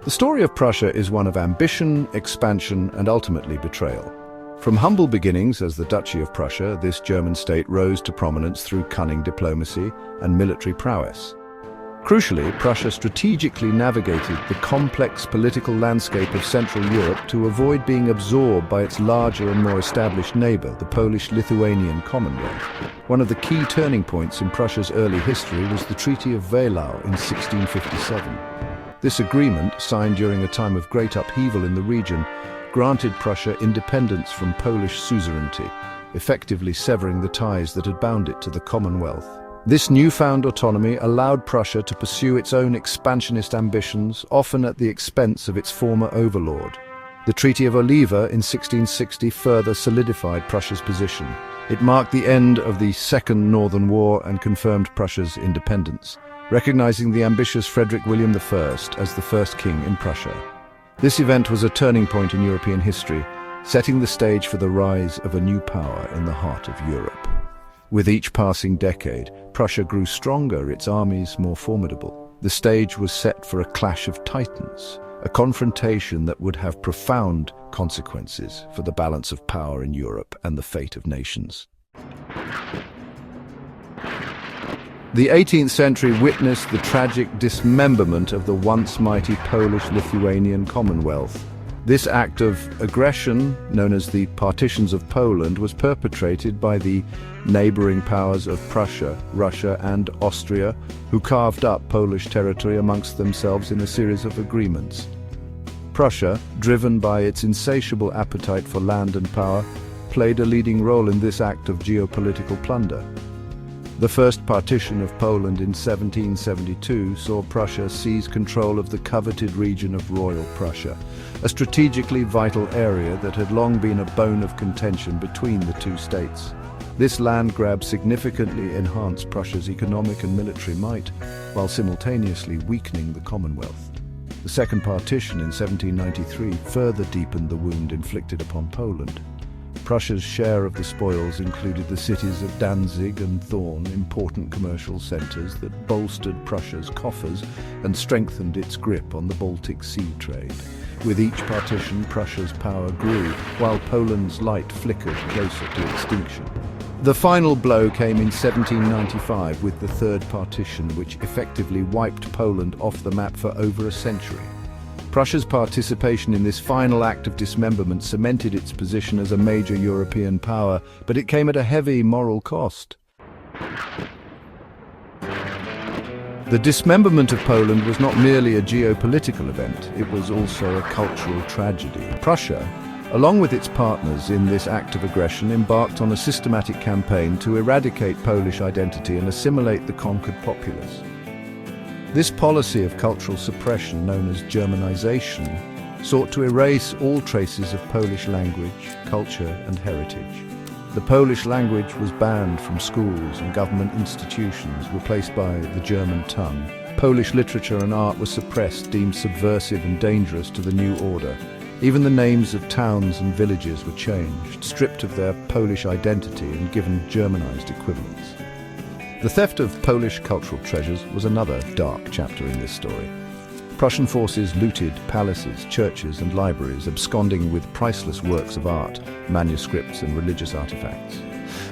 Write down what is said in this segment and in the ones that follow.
The story of Prussia is one of ambition, expansion, and ultimately betrayal. From humble beginnings as the Duchy of Prussia, this German state rose to prominence through cunning diplomacy and military prowess. Crucially, Prussia strategically navigated the complex political landscape of Central Europe to avoid being absorbed by its larger and more established neighbor, the Polish-Lithuanian Commonwealth. One of the key turning points in Prussia's early history was the Treaty of Wehlau in 1657. This agreement, signed during a time of great upheaval in the region, granted Prussia independence from Polish suzerainty, effectively severing the ties that had bound it to the Commonwealth. This newfound autonomy allowed Prussia to pursue its own expansionist ambitions, often at the expense of its former overlord. The Treaty of Oliva in 1660 further solidified Prussia's position. It marked the end of the Second Northern War and confirmed Prussia's independence, recognizing the ambitious Frederick William I as the first king in Prussia. This event was a turning point in European history, setting the stage for the rise of a new power in the heart of Europe. With each passing decade, Prussia grew stronger, its armies more formidable. The stage was set for a clash of titans, a confrontation that would have profound consequences for the balance of power in Europe and the fate of nations. The 18th century witnessed the tragic dismemberment of the once mighty Polish-Lithuanian Commonwealth. This act of aggression, known as the Partitions of Poland, was perpetrated by the neighboring powers of Prussia, Russia, and Austria, who carved up Polish territory amongst themselves in a series of agreements. Prussia, driven by its insatiable appetite for land and power, played a leading role in this act of geopolitical plunder. The first partition of Poland in 1772 saw Prussia seize control of the coveted region of Royal Prussia, a strategically vital area that had long been a bone of contention between the two states. This land grab significantly enhanced Prussia's economic and military might, while simultaneously weakening the Commonwealth. The second partition in 1793 further deepened the wound inflicted upon Poland. Prussia's share of the spoils included the cities of Danzig and Thorn, important commercial centers that bolstered Prussia's coffers and strengthened its grip on the Baltic Sea trade. With each partition, Prussia's power grew, while Poland's light flickered closer to extinction. The final blow came in 1795 with the third partition, which effectively wiped Poland off the map for over a century. Prussia's participation in this final act of dismemberment cemented its position as a major European power, but it came at a heavy moral cost. The dismemberment of Poland was not merely a geopolitical event, it was also a cultural tragedy. Prussia, along with its partners in this act of aggression, embarked on a systematic campaign to eradicate Polish identity and assimilate the conquered populace. This policy of cultural suppression, known as Germanization, sought to erase all traces of Polish language, culture, and heritage. The Polish language was banned from schools and government institutions, replaced by the German tongue. Polish literature and art were suppressed, deemed subversive and dangerous to the new order. Even the names of towns and villages were changed, stripped of their Polish identity and given Germanized equivalents. The theft of Polish cultural treasures was another dark chapter in this story. Prussian forces looted palaces, churches, and libraries, absconding with priceless works of art, manuscripts, and religious artifacts.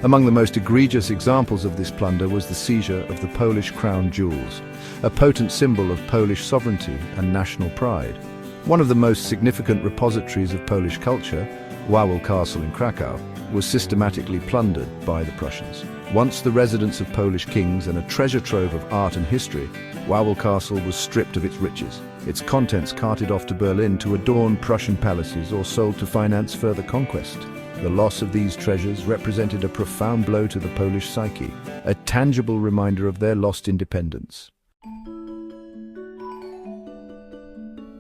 Among the most egregious examples of this plunder was the seizure of the Polish crown jewels, a potent symbol of Polish sovereignty and national pride. One of the most significant repositories of Polish culture, Wawel Castle in Krakow, was systematically plundered by the Prussians. Once the residence of Polish kings and a treasure trove of art and history, Wawel Castle was stripped of its riches, its contents carted off to Berlin to adorn Prussian palaces or sold to finance further conquest. The loss of these treasures represented a profound blow to the Polish psyche, a tangible reminder of their lost independence.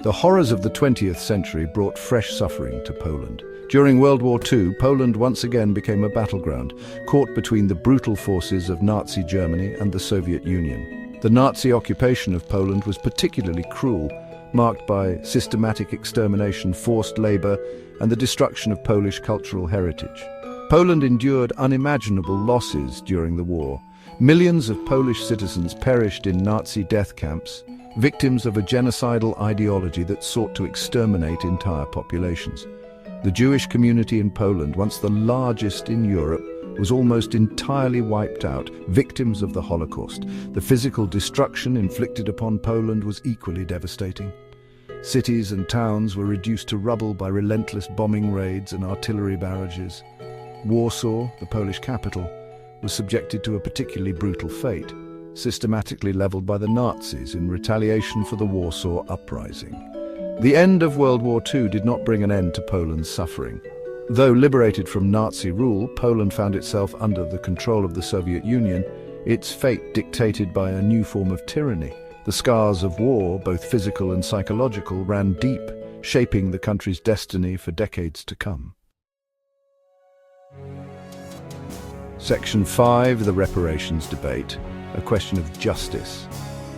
The horrors of the 20th century brought fresh suffering to Poland. During World War II, Poland once again became a battleground, caught between the brutal forces of Nazi Germany and the Soviet Union. The Nazi occupation of Poland was particularly cruel, marked by systematic extermination, forced labor, and the destruction of Polish cultural heritage. Poland endured unimaginable losses during the war. Millions of Polish citizens perished in Nazi death camps, victims of a genocidal ideology that sought to exterminate entire populations. The Jewish community in Poland, once the largest in Europe, was almost entirely wiped out, victims of the Holocaust. The physical destruction inflicted upon Poland was equally devastating. Cities and towns were reduced to rubble by relentless bombing raids and artillery barrages. Warsaw, the Polish capital, was subjected to a particularly brutal fate, systematically leveled by the Nazis in retaliation for the Warsaw Uprising. The end of World War II did not bring an end to Poland's suffering. Though liberated from Nazi rule, Poland found itself under the control of the Soviet Union, its fate dictated by a new form of tyranny. The scars of war, both physical and psychological, ran deep, shaping the country's destiny for decades to come. Section 5, the reparations debate, a question of justice.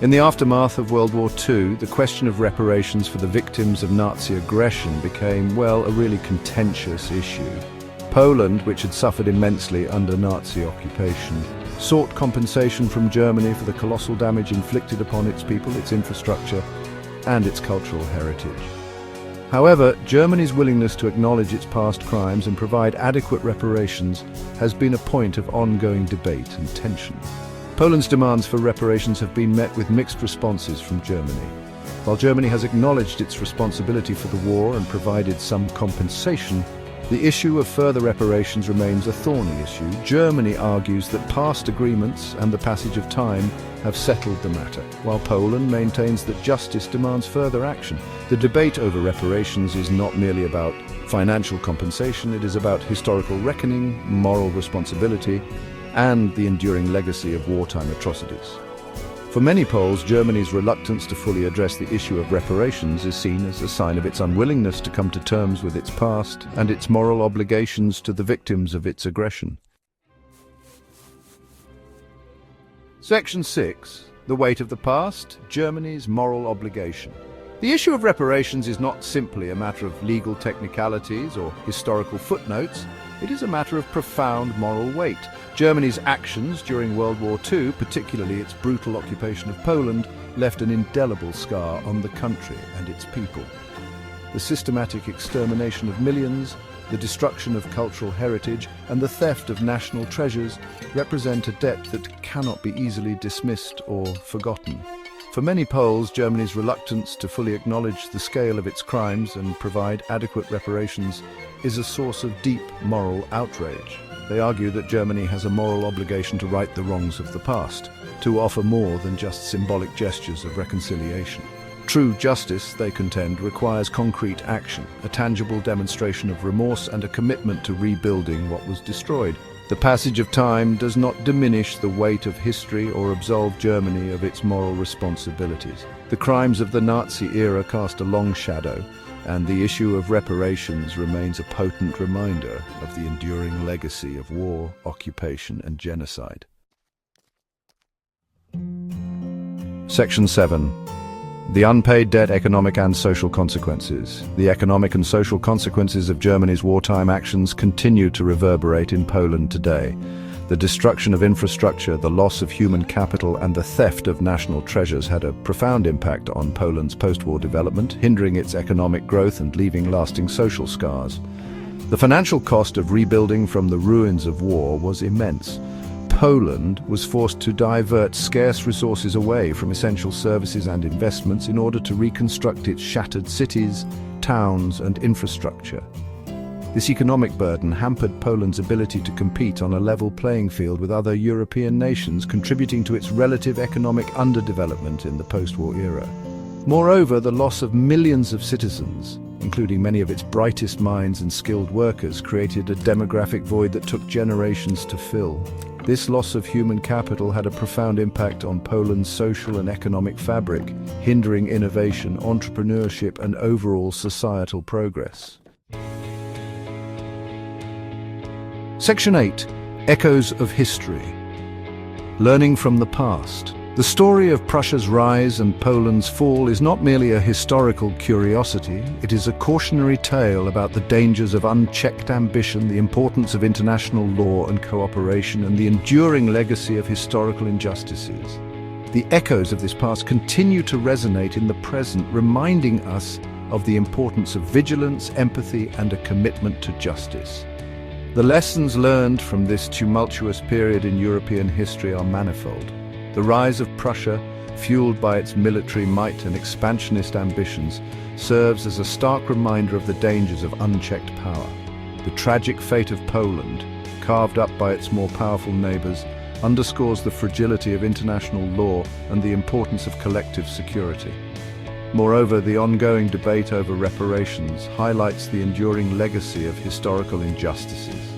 In the aftermath of World War II, the question of reparations for the victims of Nazi aggression became, well, a really contentious issue. Poland, which had suffered immensely under Nazi occupation, sought compensation from Germany for the colossal damage inflicted upon its people, its infrastructure, and its cultural heritage. However, Germany's willingness to acknowledge its past crimes and provide adequate reparations has been a point of ongoing debate and tension. Poland's demands for reparations have been met with mixed responses from Germany. While Germany has acknowledged its responsibility for the war and provided some compensation, the issue of further reparations remains a thorny issue. Germany argues that past agreements and the passage of time have settled the matter, while Poland maintains that justice demands further action. The debate over reparations is not merely about financial compensation, it is about historical reckoning, moral responsibility, and the enduring legacy of wartime atrocities. For many Poles, Germany's reluctance to fully address the issue of reparations is seen as a sign of its unwillingness to come to terms with its past and its moral obligations to the victims of its aggression. Section 6. The weight of the past, Germany's moral obligation. The issue of reparations is not simply a matter of legal technicalities or historical footnotes. It is a matter of profound moral weight. Germany's actions during World War II, particularly its brutal occupation of Poland, left an indelible scar on the country and its people. The systematic extermination of millions, the destruction of cultural heritage, and the theft of national treasures represent a debt that cannot be easily dismissed or forgotten. For many Poles, Germany's reluctance to fully acknowledge the scale of its crimes and provide adequate reparations is a source of deep moral outrage. They argue that Germany has a moral obligation to right the wrongs of the past, to offer more than just symbolic gestures of reconciliation. True justice, they contend, requires concrete action, a tangible demonstration of remorse and a commitment to rebuilding what was destroyed. The passage of time does not diminish the weight of history or absolve Germany of its moral responsibilities. The crimes of the Nazi era cast a long shadow, and the issue of reparations remains a potent reminder of the enduring legacy of war, occupation, and genocide. Section 7. The unpaid debt, economic and social consequences. The economic and social consequences of Germany's wartime actions continue to reverberate in Poland today. The destruction of infrastructure, the loss of human capital, and the theft of national treasures had a profound impact on Poland's post-war development, hindering its economic growth and leaving lasting social scars. The financial cost of rebuilding from the ruins of war was immense. Poland was forced to divert scarce resources away from essential services and investments in order to reconstruct its shattered cities, towns, and infrastructure. This economic burden hampered Poland's ability to compete on a level playing field with other European nations, contributing to its relative economic underdevelopment in the post-war era. Moreover, the loss of millions of citizens, including many of its brightest minds and skilled workers, created a demographic void that took generations to fill. This loss of human capital had a profound impact on Poland's social and economic fabric, hindering innovation, entrepreneurship, and overall societal progress. Section 8. Echoes of History. Learning from the past. The story of Prussia's rise and Poland's fall is not merely a historical curiosity, it is a cautionary tale about the dangers of unchecked ambition, the importance of international law and cooperation, and the enduring legacy of historical injustices. The echoes of this past continue to resonate in the present, reminding us of the importance of vigilance, empathy, and a commitment to justice. The lessons learned from this tumultuous period in European history are manifold. The rise of Prussia, fueled by its military might and expansionist ambitions, serves as a stark reminder of the dangers of unchecked power. The tragic fate of Poland, carved up by its more powerful neighbors, underscores the fragility of international law and the importance of collective security. Moreover, the ongoing debate over reparations highlights the enduring legacy of historical injustices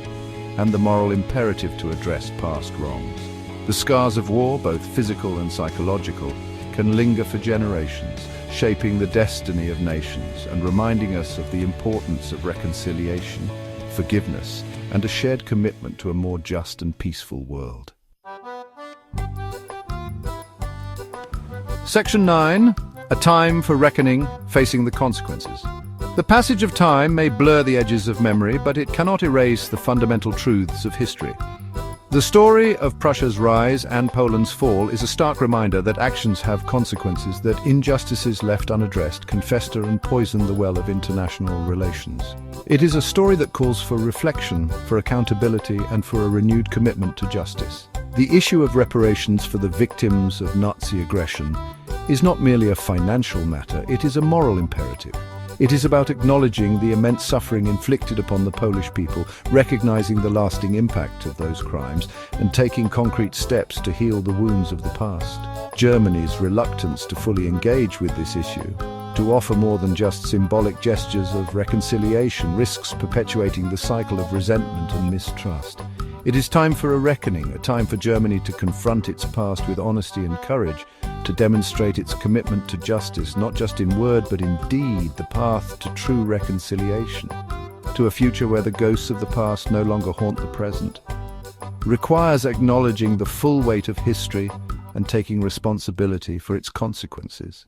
and the moral imperative to address past wrongs. The scars of war, both physical and psychological, can linger for generations, shaping the destiny of nations and reminding us of the importance of reconciliation, forgiveness, and a shared commitment to a more just and peaceful world. Section 9. A time for reckoning, facing the consequences. The passage of time may blur the edges of memory, but it cannot erase the fundamental truths of history. The story of Prussia's rise and Poland's fall is a stark reminder that actions have consequences, that injustices left unaddressed can fester and poison the well of international relations. It is a story that calls for reflection, for accountability, and for a renewed commitment to justice. The issue of reparations for the victims of Nazi aggression is not merely a financial matter, it is a moral imperative. It is about acknowledging the immense suffering inflicted upon the Polish people, recognizing the lasting impact of those crimes, and taking concrete steps to heal the wounds of the past. Germany's reluctance to fully engage with this issue, to offer more than just symbolic gestures of reconciliation, risks perpetuating the cycle of resentment and mistrust. It is time for a reckoning, a time for Germany to confront its past with honesty and courage, to demonstrate its commitment to justice, not just in word but in deed, the path to true reconciliation, to a future where the ghosts of the past no longer haunt the present, requires acknowledging the full weight of history and taking responsibility for its consequences.